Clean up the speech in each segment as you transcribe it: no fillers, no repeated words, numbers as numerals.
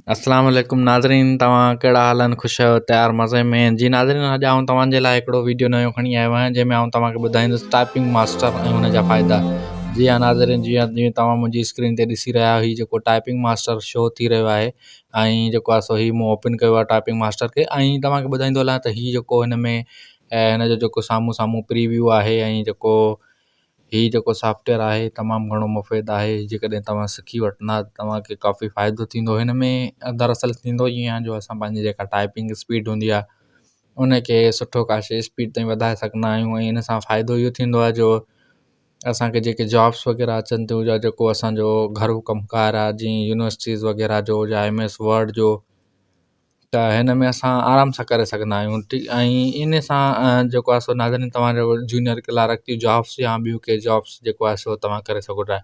अस्सलाम वालेकुम नाज़रीन, तव्हां कहिड़ा हाल आहिनि? ख़ुशि आहियो? तयारु मज़े में? जी नाज़रीन, अॼु आउं तव्हांजे लाइ हिकिड़ो वीडियो नयो खणी आयो आहियां जंहिंमें आउं तव्हांखे ॿुधाईंदुसि टाइपिंग मास्टर ऐं हुनजा फ़ाइदा। जी हा नाज़रीन, जीअं तव्हां मुंहिंजी स्क्रीन ते ॾिसी रहिया आहियो, हीउ जेको टाइपिंग मास्टर शो थी रहियो आहे ऐं जेको आहे सो हीउ मूं ओपन कयो आहे टाइपिंग मास्टर खे, ऐं तव्हांखे ॿुधाईंदो हलां त हीउ जेको हिन में हिनजो जेको साम्हूं साम्हूं प्रीव्यू आहे ऐं जेको हीउ जेको सॉफ्टवेयर आहे तमामु घणो मुफ़ीद आहे। जेकॾहिं तव्हां सिखी वठंदा त तव्हांखे काफ़ी फ़ाइदो थींदो। हिन में दरअसल थींदो ईअं आहे, जो असां पंहिंजी जेका टाइपिंग स्पीड हूंदी आहे उनखे सुठो ख़ासि स्पीड ताईं वधाए सघंदा आहियूं, ऐं इन सां फ़ाइदो इहो थींदो आहे जो असांखे जेके जॉब्स वग़ैरह अचनि थियूं या जेको असांजो घरू कमुकारु आहे, जीअं यूनिवर्सिटीज़ वग़ैरह जो या MS वर्ड जो, त हिन में असां आराम सां करे सघंदा आहियूं। ऐं इन सां जेको आहे सो नाज़रीन, तव्हांजो जूनियर क्लार्क जी जॉब्स या ॿियूं के जॉब्स जेको आहे सो तव्हां करे सघो था।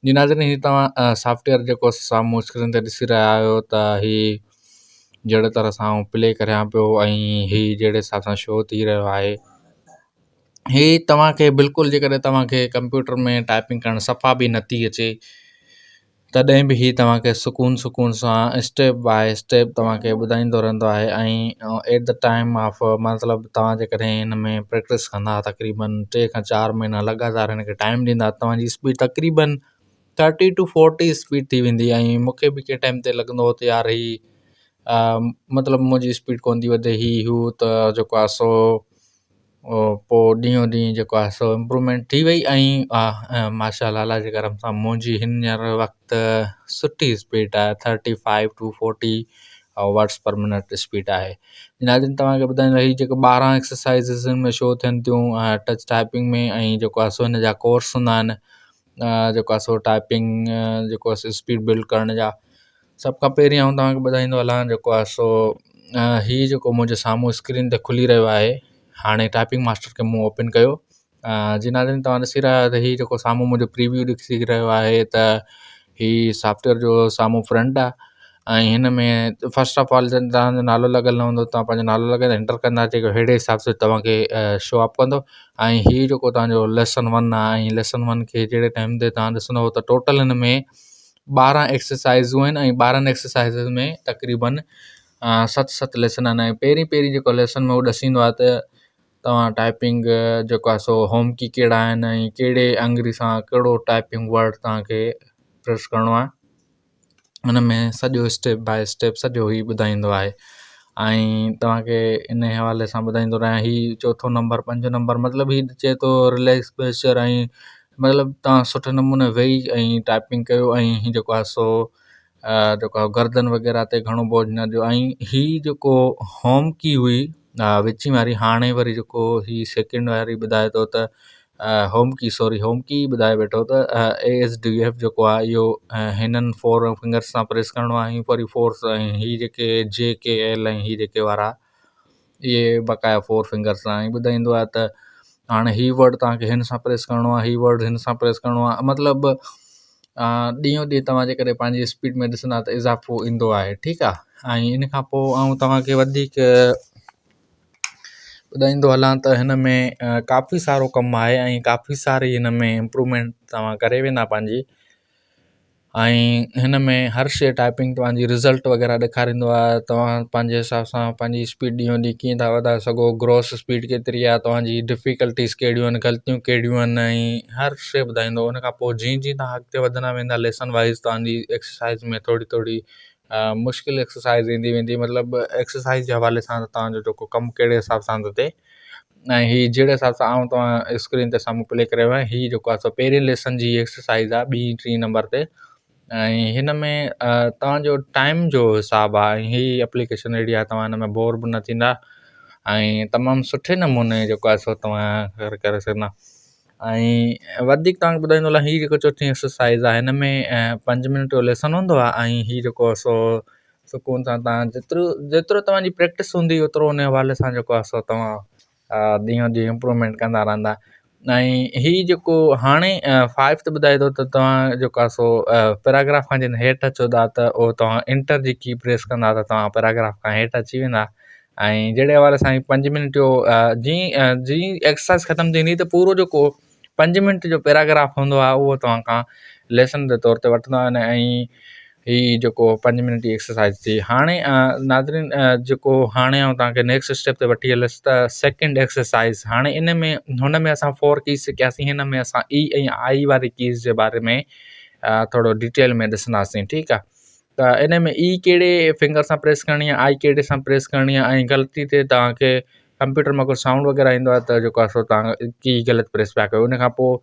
जी नाज़रीन, हीउ तव्हां सॉफ्टवेयर जेको साम्हूं स्क्रीन ते ॾिसी रहिया आहियो त हीउ जहिड़े तरह सां आउं प्ले करियां पियो ऐं हीउ जहिड़े हिसाब सां शो थी रहियो आहे, हीउ तव्हांखे बिल्कुलु, जेकॾहिं तव्हांखे कंप्यूटर में टाइपिंग करणु सफ़ा बि नथी अचे तॾहिं बि हीउ तव्हांखे सुकून सां स्टेप बाय स्टेप तव्हांखे ॿुधाईंदो रहंदो आहे। ऐं एट द टाइम ऑफ, मतिलबु तव्हां जेकॾहिं हिन में प्रैक्टिस कंदा तक़रीबन 3 खां 4 महीना लगातार हिन खे टाइम ॾींदा, तव्हांजी स्पीड तक़रीबन 30 to 40 स्पीड थी वेंदी। ऐं मूंखे बि कंहिं टाइम ते लॻंदो हो त यार मतिलबु मुंहिंजी स्पीड कोन थी वधे हू त जेको आहे सो पोइ ॾींहों ॾींहुं जेको आहे सो इम्प्रूवमेंट थी वई ऐं माशाअल्लाह अल्लाह जे करम सां मुंहिंजी हींअर वक़्तु सुठी स्पीड आहे, 35 to 40 वर्ड्स पर मिनट स्पीड आहे। नाज़रीन, तव्हांखे ॿुधाईंदो हीउ जेको 12 एक्सरसाइज़िस में शो थियनि थियूं टच टाइपिंग में, ऐं जेको आहे सो हिन जा कोर्स हूंदा आहिनि, जेको आहे सो टाइपिंग जेको आहे स्पीड बिल्ड करण जा। सभ खां पहिरीं आउं तव्हांखे ॿुधाईंदो हलां जेको आहे सो हीउ जेको मुंहिंजे साम्हूं स्क्रीन ते खुली रहियो आहे, हाणे टाइपिंग मास्टर खे मूं ओपन कयो। जी नाज़रीन, तव्हां ॾिसी रहिया आहियो त हीउ जेको साम्हूं मुंहिंजो प्रीव्यू ॾिसी रहियो आहे त हीउ सॉफ्टवेयर जो साम्हूं फ्रंट आहे। ऐं हिन में फस्ट ऑफ ऑल तव्हांजो नालो लॻल न हूंदो, तव्हां पंहिंजो नालो लॻाए एंटर कंदा, जेको अहिड़े हिसाब सां तव्हांखे शो अप कंदो। ऐं हीउ जेको तव्हांजो लेसन 1 आहे, ऐं लेसन 1 खे जहिड़े टाइम ते तव्हां ॾिसंदव त टोटल हिन में 12 एक्सरसाइज़ूं आहिनि, ऐं 12 एक्सरसाइज़ में तक़रीबन 7 लेसन आहिनि। ऐं पहिरीं जेको लेसन में उहो ॾसींदो आहे त तव्हां टाइपिंग जेको आहे सो होम की कहिड़ा आहिनि ऐं कहिड़े आङुरी सां कहिड़ो टाइपिंग वर्ड तव्हांखे प्रेस करिणो आहे, हुन में सॼो स्टेप बाय स्टेप सॼो ई ॿुधाईंदो आहे। ऐं तव्हांखे इन हवाले सां ॿुधाईंदो रहियां, हीउ 4थो नंबर 5 नंबर, मतिलबु हीउ चए थो रिलैक्स प्रेशर, ऐं मतिलबु तव्हां सुठे नमूने वेही ऐं टाइपिंग कयो, ऐं हीउ जेको आहे सो जेको आहे गर्दन वग़ैरह ते घणो बोझ न ॾियो। ऐं हीउ जेको होम की हुई विची वारी, हाणे वरी जेको हीउ सेकेंड वारी ॿुधाए थो त होम की ॿुधाए वेठो त ASDF जेको आहे इहो हिननि 4 फिंगर्स सां प्रेस करिणो आहे, ऐं वरी 4, ऐं हीअ जेके JKL ऐं हीअ जेके वारा इहे बक़ाया 4 फिंगर्स सां। ऐं ॿुधाईंदो आहे त हाणे हीउ वर्ड तव्हांखे हिन सां प्रेस करिणो आहे, हीउ वर्ड हिन सां प्रेस करिणो आहे। मतिलबु ॾींहों ॾींहुं तव्हां जेकॾहिं पंहिंजी स्पीड में ॾिसंदा त इज़ाफ़ो ईंदो आहे, ठीकु आहे। ऐं इन खां पोइ आउं तव्हांखे वधीक ॿुधाईंदो हलां त हिन में काफ़ी सारो कमु आहे, ऐं काफ़ी सारी हिन में इम्प्रूवमेंट तव्हां करे वेंदा पंहिंजी। ऐं हिन में हर शइ टाइपिंग तव्हांजी रिज़ल्ट वग़ैरह ॾेखारींदो आहे, तव्हां पंहिंजे हिसाब सां पंहिंजी स्पीड ॾींहों ॾींहुं कीअं था वधाए सघो, ग्रोस स्पीड केतिरी आहे, तव्हांजी डिफ़िकल्टीज़ कहिड़ियूं आहिनि, ग़लतियूं कहिड़ियूं आहिनि, ऐं हर शइ ॿुधाईंदो। उन खां पोइ जीअं जीअं तव्हां अॻिते वधंदा वेंदा लेसन वाइज़ तव्हांजी एक्सरसाइज़ में थोरी मुश्किल एक्सरसाइज़ ईंदी वेंदी, मतिलबु एक्सरसाइज़ जे हवाले सां तव्हांजो जेको कमु कहिड़े हिसाब सां थो थिए। ऐं हीउ जहिड़े हिसाब सां आउं तव्हां स्क्रीन ते साम्हूं प्ले करे वियो आहियां, हीउ जेको आहे सो पहिरें लेसन जी एक्सरसाइज़ आहे, 2-3 नंबर ते। ऐं हिन में तव्हांजो टाइम जो हिसाबु आहे, ऐं हीअ एप्लीकेशन अहिड़ी आहे तव्हां हिन में बोर बि न थींदा, ऐं तमामु सुठे नमूने जेको आहे सो तव्हां करे सघंदा। ऐं वधीक तव्हांखे ॿुधाईंदो हलां, हीअ जेको 4थी एक्सरसाइज़ आहे, हिन में 5 मिनट जो लेसन हूंदो आहे, ऐं हीअ जेको आहे सो सुकून सां तव्हां जेतिरो तव्हांजी प्रैक्टिस हूंदी ओतिरो उन हवाले सां जेको आहे सो तव्हां ॾींहों ॾींहुं इम्प्रूवमेंट कंदा रहंदा। ऐं हीअ जेको हाणे 5 ते ॿुधाए थो त तव्हां जेको आहे सो पैराग्राफ खां जिन हेठि अचो था त उहो तव्हां इंटर जी की प्रेस कंदा त तव्हां पैराग्राफ खां हेठि अची वेंदा। ऐं जहिड़े हवाले सां 5 मिनट जो जीअं एक्सरसाइज़ ख़तमु थींदी त पूरो जेको 5 मिनट जो पैराग्राफ हूंदो आहे उहो तव्हां खां लेसन जे तौर ते वठंदा आहिनि। ऐं ही जेको 5 मिनट जी एक्सरसाइज़ थी। हाणे नाज़रीन जेको हाणे आउं तव्हांखे नेक्स्ट स्टेप ते वठी हलुसि त सेकेंड एक्सरसाइज़। हाणे हुन में असां 4 कीज़ सिखियासीं, हिन में असां ई ऐं आई वारी कीज़ जे बारे में थोरो डिटेल में ॾिसंदासीं, ठीकु आहे। त इन में ई कहिड़े फिंगर सां प्रेस करणी आहे, आई कहिड़े सां प्रेस करणी आहे, ऐं ग़लती ते तव्हांखे कंप्यूटर मां कुझु साउंड वग़ैरह ईंदो आहे त जेको आहे सो तव्हां की ग़लति प्रेस पिया कयो। उन खां पोइ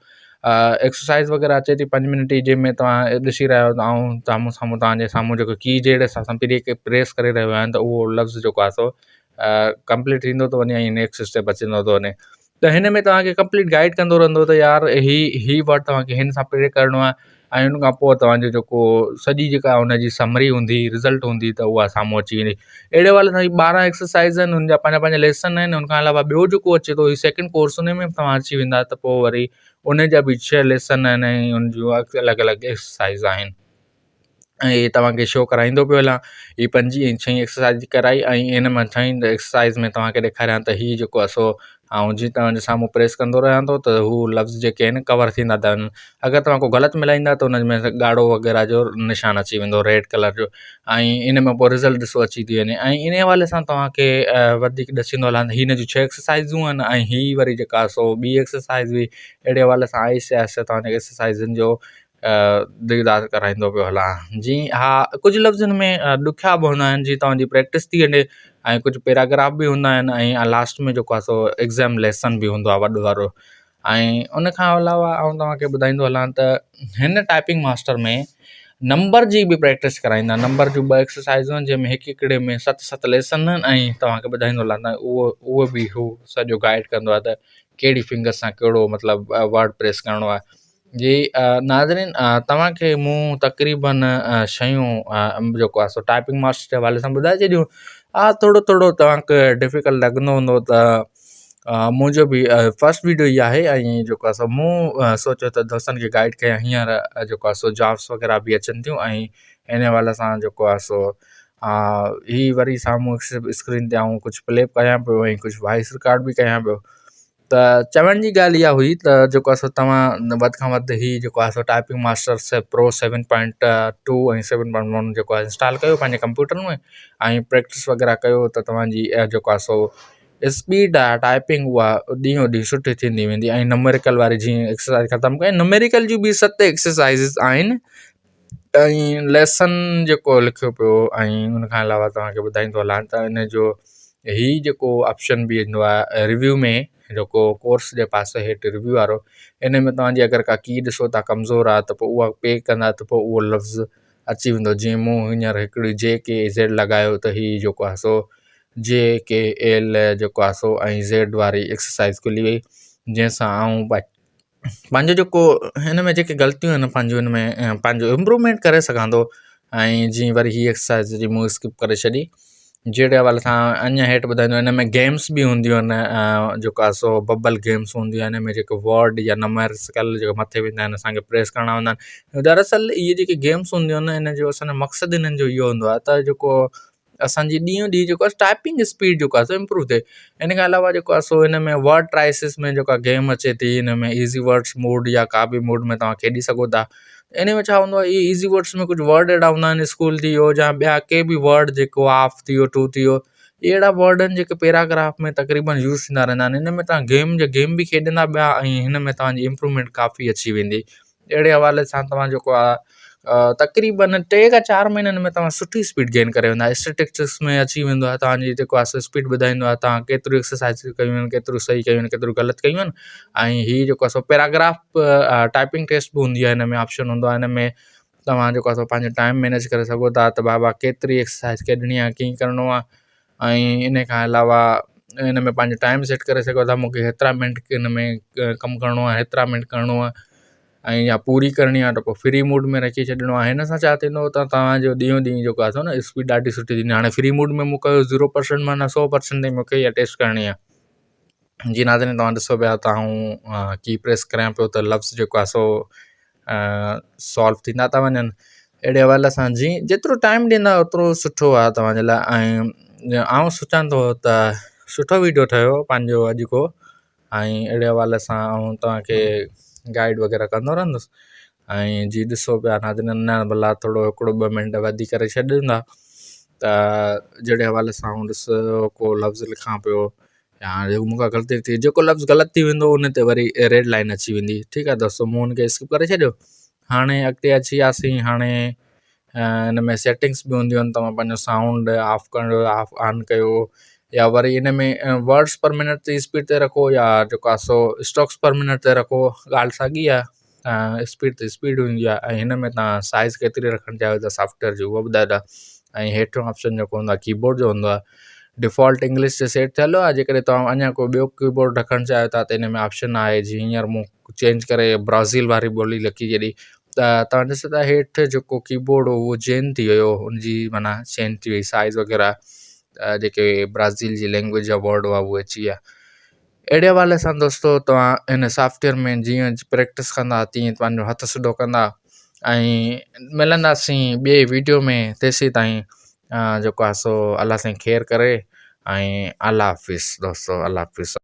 एक्सरसाइज़ वग़ैरह अचे थी 5 मिनट जी, जंहिंमें तव्हां ॾिसी रहिया आहियो ऐं साम्हूं साम्हूं तव्हांजे साम्हूं जेको की जहिड़े हिसाब सां प्रेस करे रहियो आहियां, त उहो लफ़्ज़ जेको आहे सो कंप्लीट थींदो थो वञे ऐं नेक्स्ट स्टेप अचंदो थो वञे। त हिन में तव्हांखे कंप्लीट गाइड कंदो रहंदो त यार ही वर्ड तव्हांखे हिन सां प्रे करिणो आहे, ऐं हुन खां पोइ तव्हांजो जेको सॼी जेका हुनजी समरी हूंदी, रिज़ल्ट हूंदी, त उहा साम्हूं अची वेंदी। अहिड़े वाले सां 12 एक्सरसाइज़ आहिनि, हुनजा पंहिंजा पंहिंजा लेसन आहिनि। हुन खां अलावा ॿियो जेको अचे थो, ही सेकेंड कोर्स, हुन में तव्हां अची वेंदा त पोइ वरी उन जा बि 6 लेसन आहिनि ऐं हुन जूं अलॻि अलॻि एक्सरसाइज़ आहिनि। ऐं तव्हांखे शो कराईंदो पियो हलां, ही 5 ऐं 6 एक्सरसाइज़ कराई, ऐं हिन मां 6 एक्सरसाइज़ में तव्हांखे ॾेखारियां त हीउ जेको आहे सो ऐं जीअं तव्हांजे साम्हूं प्रेस कंदो रहियां थो त हू लफ़्ज़ जेके आहिनि कवर थींदा था वञनि। अगरि तव्हां को ग़लति मिलाईंदा त हुन में ॻाढ़ो वग़ैरह जो निशान अची वेंदो, रेड कलर जो, ऐं इन में पोइ रिज़ल्ट ॾिसो अची थी वञे। ऐं इन हवाले सां तव्हांखे वधीक ॾसींदो हलां त हिन जूं 6 एक्सरसाइज़ूं आहिनि, ऐं हीअ वरी जेका आहे सो ॿी एक्सरसाइज़ हुई। अहिड़े हवाले सां आहिस्ते आहिस्ते तव्हांजे एक्सरसाइज़ुनि जो दीदार कराईंदो पियो हलां। जी हा, कुझु लफ़्ज़ हिन में ॾुखिया बि हूंदा आहिनि, जीअं तव्हांजी प्रैक्टिस थी वञे, ऐं कुझु पैराग्राफ बि हूंदा आहिनि, ऐं लास्ट में जेको आहे सो एग्ज़ाम लेसन बि हूंदो आहे वॾो वारो। ऐं उन खां अलावा आउं तव्हांखे ॿुधाईंदो हलां त हिन टाइपिंग मास्टर में नंबर जी बि प्रैक्टिस कराईंदा। नंबर जूं 2 एक्सरसाइज़ूं आहिनि, जंहिंमें हिकिड़े में 7 लेसन आहिनि, ऐं तव्हांखे ॿुधाईंदो हलां त उहो बि हू सॼो गाइड कंदो आहे त कहिड़ी फिंगर सां कहिड़ो मतिलबु वर्ड प्रेस करिणो आहे। जी नाज़रीन, तव्हांखे मूं तक़रीबन शयूं जेको आहे सो टाइपिंग मास्टर जे हवाले सां ॿुधाए छॾियूं। हा, थोरो थोरो तव्हांखे डिफ़िकल्ट लॻंदो हूंदो, त मुंहिंजो बि फस्ट वीडियो ई आहे, ऐं जेको आहे सो मूं सोचियो त दोस्तनि खे गाइड कयां। हींअर जेको आहे सो जॉब्स वग़ैरह बि अचनि थियूं, ऐं हिन हवाले सां जेको आहे सो ही वरी साम्हूं स्क्रीन ते आऊं कुझु प्ले कयां पियो, ऐं कुझु वॉइस रिकॉर्ड बि कयां पियो। त चवण जी ॻाल्हि इहा हुई त जेको आहे सो तव्हां वधि खां वधि ही जेको आहे सो टाइपिंग मास्टर प्रो 7.2 ऐं 7.1 जेको आहे इंस्टॉल कयो पंहिंजे कंप्यूटर में, ऐं प्रैक्टिस वग़ैरह कयो त तव्हांजी जेको आहे सो स्पीड आहे टाइपिंग, उहा ॾींहों ॾींहुं सुठी थींदी वेंदी। ऐं न्यूमेरिकल वारी जीअं एक्सरसाइज़ ख़तमु कई, न्यूमेरिकल जूं बि 7 एक्सरसाइज़िस आहिनि, ऐं लेसन जेको लिखियो पियो। ऐं हुन खां अलावा तव्हांखे ॿुधाईंदो हलां त हिन जो हीउ जेको ऑप्शन बि ईंदो आहे रिव्यू में, जेको कोर्स जे पासे हेठि रिव्यू वारो, इन में तव्हांजी अगरि का की ॾिसो था कमज़ोर आहे, त पोइ उहा पे कंदा त पोइ उहो लफ़्ज़ अची वेंदो। जीअं मूं हींअर हिकिड़ी JKZ लॻायो त हीउ जेको आहे सो JKL जेको आहे सो ऐं Z वारी एक्सरसाइज़ खुली वई, जंहिंसां आऊं पंहिंजो जेको हिन में जेके ग़लतियूं आहिनि पंहिंजो हिन में पंहिंजो इम्प्रूवमेंट करे सघां थो। ऐं जीअं वरी हीअ एक्सरसाइज़ जी मूं स्किप करे छॾी। जहिड़े हवाले सां अञा हेठि ॿुधाईंदो, हिन में गेम्स बि हूंदियूं आहिनि, जेको आहे सो बबल गेम्स हूंदियूं आहिनि। हिन में जेके वर्ड या नंबर्स जेके मथे वेंदा आहिनि, असांखे प्रेस करणा हूंदा आहिनि। दरअसल इहे जेके गेम्स हूंदियूं आहिनि, हिन जो असांजो मक़सदु हिननि जो इहो हूंदो आहे त जेको असांजी ॾींहों ॾींहुं जेको आहे टाइपिंग स्पीड जेको आहे सो इम्प्रूव थिए। इन खां अलावा जेको आहे सो हिन में वर्ड ट्राइसिस में जेका गेम अचे थी, हिन में ईज़ी वर्ड्स मोड या का बि मोड में तव्हां खेॾी सघो था। इन में छा हूंदो आहे, इहे ईज़ी वर्ड्स में कुझु वर्ड अहिड़ा हूंदा आहिनि, स्कूल थी वियो या ॿिया के बि वर्ड, जेको ऑफ थी वियो, टू थी वियो, अहिड़ा वर्ड आहिनि जेके पैराग्राफ में तक़रीबन यूज़ थींदा रहंदा आहिनि। हिन में तव्हां गेम बि खेॾंदा ॿिया, ऐं हिन में तव्हांजी इम्प्रूवमेंट काफ़ी अची वेंदी। अहिड़े हवाले सां तव्हां जेको आहे तक़रीबन 3 खां 4 महीननि में तव्हां सुठी स्पीड गेन करे वेंदा। स्टैटिस्टिक्स में अची वेंदो आहे तव्हांजी जेको आहे स्पीड ॿुधाईंदो आहे तव्हां केतिरियूं एक्सरसाइज़ कयूं आहिनि, केतिरियूं सही कयूं आहिनि, केतिरियूं ग़लति कयूं आहिनि। ऐं हीअ जेको आहे सो पैराग्राफ टाइपिंग टेस्ट बि हूंदी आहे, हिन में ऑप्शन हूंदो आहे। हिन में तव्हां जेको आहे सो पंहिंजो टाइम मैनेज करे सघो था त बाबा केतिरी एक्सरसाइज़ केॾणी आहे, कीअं करिणो आहे। ऐं इन खां अलावा हिन में पंहिंजो टाइम सेट करे सघो था, मूंखे हेतिरा मिंट हिन में कमु करिणो आहे, हेतिरा मिंट करिणो आहे, ऐं या पूरी करणी आहे त पोइ फ्री मूड में रखी छॾिणो आहे। हिन सां छा थींदो त तव्हांजो ॾींहों ॾींहुं जेको आहे सो न स्पीड ॾाढी सुठी थींदी। हाणे फ्री मूड में मूं कयो 0% माना 100% ताईं मूंखे इहा टेस्ट करणी आहे। जी नाज़रीन, तव्हां ॾिसो पिया त आऊं की प्रेस करियां पियो त लफ़्ज़ जेको आहे सो सॉल्व थींदा था वञनि। अहिड़े हवाले सां जेतिरो टाइम ॾींदा ओतिरो सुठो आहे तव्हांजे लाइ। ऐं आउं सोचां थो त सुठो वीडियो ठहियो पंहिंजो अॼु को, ऐं अहिड़े हवाले सां आउं तव्हांखे गाइड वग़ैरह कंदो रहंदुसि। ऐं जीअं ॾिसो पिया नाज़रीन अञा भला थोरो हिकिड़ो 2 मिंट वधी करे छॾींदा त जहिड़े हवाले सां ॾिस को लफ़्ज़ लिखां पियो या जेको मूंखां ग़लती थी जेको लफ़्ज़ ग़लति थी वेंदो उन ते वरी रेड लाइन अची वेंदी। ठीकु आहे दोस्तो, मूं हुनखे स्किप करे छॾियो। हाणे अॻिते अची वियासीं। हाणे हिन में सेटिंग्स बि हूंदियूं आहिनि, तव्हां पंहिंजो साउंड ऑफ कयो ऑफ ऑन कयो या वरी इन में वर्ड्स पर मिनट जी स्पीड ते रखो या जेको आहे सो स्टॉक्स पर मिनट ते रखो, ॻाल्हि साॻी आहे। स्पीड ते स्पीड हूंदी आहे। ऐं हिन में तव्हां साइज़ केतिरी रखणु चाहियो था सॉफ्टवेयर जी उहो ॿुधाईंदा। ऐं हेठियों ऑप्शन जेको हूंदो आहे कीबोर्ड जो हूंदो आहे, डिफॉल्ट इंग्लिश ते सेट थियल आहे। जेकॾहिं तव्हां अञा कोई ॿियो कीबोर्ड रखणु चाहियो था त हिन में ऑप्शन आहे, जीअं हींअर मूं चेंज करे ब्राज़ील वारी ॿोली लिखी छॾी त तव्हां ॾिसो था हेठि जेको कीबोर्ड हो उहो चेंज थी वियो, हुनजी माना चेंज थी वई साइज़ वग़ैरह, जेके ब्राज़ील जी लैंग्वेज जा वर्ड हुआ उहे अची विया। अहिड़े हवाले सां दोस्तो तव्हां हिन सॉफ्टवेयर में जीअं प्रैक्टिस कंदा तीअं पंहिंजो हथु सिधो कंदा। ऐं मिलंदासीं ॿिए वीडियो में, तेसीं ताईं जेको आहे सो अलाह साईं ख़ैरु करे। ऐं अल्लाह हाफ़िज़ दोस्तो, अल्लाह हाफ़िज़।